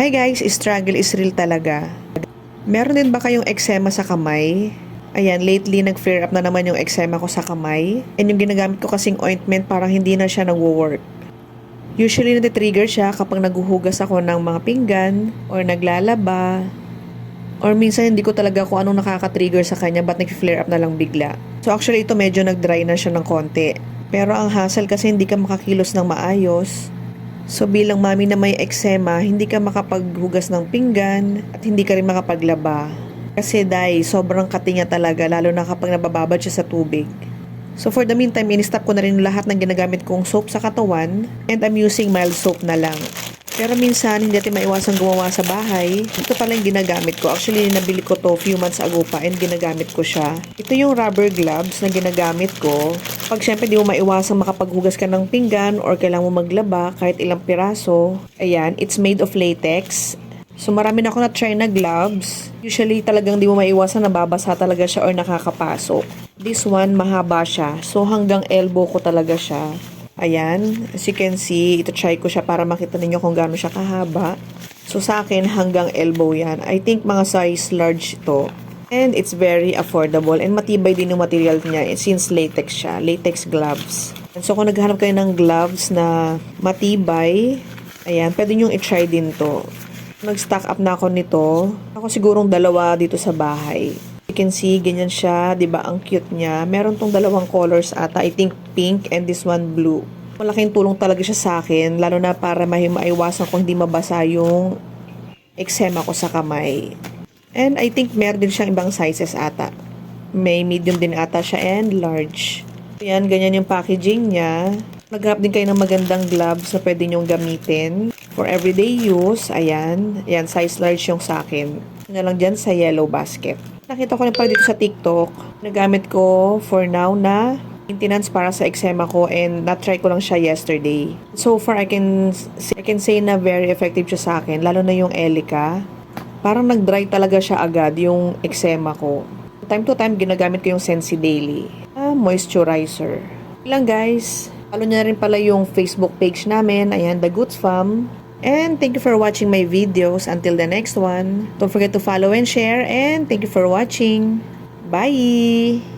Hi guys, struggle is real talaga. Meron din ba kayong eczema sa kamay? Ayan, lately nag-flare up na naman yung eczema ko sa kamay. And yung ginagamit ko kasing ointment parang hindi na siya nagwo-work. Usually natitrigger siya kapag naguhugas ako ng mga pinggan or naglalaba. Or minsan hindi ko talaga kung anong nakaka-trigger sa kanya but nag-flare up na lang bigla. So actually ito medyo nag-dry na siya ng konti. Pero ang hassle kasi hindi ka makakilos ng maayos. So bilang mami na may eczema, hindi ka makapaghugas ng pinggan at hindi ka rin makapaglaba. Kasi sobrang katinga talaga lalo na kapag nabababad siya sa tubig. So for the meantime, in-stop ko na rin lahat ng ginagamit kong soap sa katawan and I'm using mild soap na lang. Pero minsan, hindi natin maiwasang gumawa sa bahay. Ito pala yung ginagamit ko. Actually, nabili ko to few months ago pa and ginagamit ko siya. Ito yung rubber gloves na ginagamit ko. Pag syempre di mo maiwasang makapaghugas ka ng pinggan or kailangan mo maglaba kahit ilang piraso. Ayan, it's made of latex. So marami na ako na-try na gloves. Usually talagang di mo maiwasan nababasa talaga siya or nakakapasok. This one, mahaba siya. So hanggang elbow ko talaga siya. Ayan, as you can see, ito try ko siya para makita ninyo kung gaano siya kahaba. So sa akin, hanggang elbow yan. I think mga size large ito. And it's very affordable and matibay din yung material niya since latex siya, latex gloves. And so kung naghahanap kayo ng gloves na matibay, ayan, pwede nyo i-try din to. Nag-stock up na ako nito. Ako sigurong dalawa dito sa bahay. You can see, ganyan siya, 'di ba? Ang cute niya. Meron tong dalawang colors ata, I think pink and this one blue. Malaking tulong talaga siya sa akin, lalo na para maiwasan ko hindi mabasa yung eczema ko sa kamay. And I think meron din siyang ibang sizes ata. May medium din ata siya and large. Ayan, ganyan yung packaging niya. Naghanap din kayo ng magandang gloves na pwede nyong gamitin for everyday use. Ayan, ayan, size large yung sa akin. Na lang dyan sa yellow basket. Nakita ko rin pala dito sa TikTok. Nagamit ko for now na maintenance para sa eczema ko and na-try ko lang siya yesterday. So far, I can say na very effective siya sa akin, lalo na yung Elica. Parang nag-dry talaga siya agad yung eczema ko. Time to time, ginagamit ko yung Sensi Daily moisturizer. Ilang guys, follow niyo na rin pala yung Facebook page namin. Ayan, The Goods Fam. And thank you for watching my videos. Until the next one, don't forget to follow and share. And thank you for watching. Bye!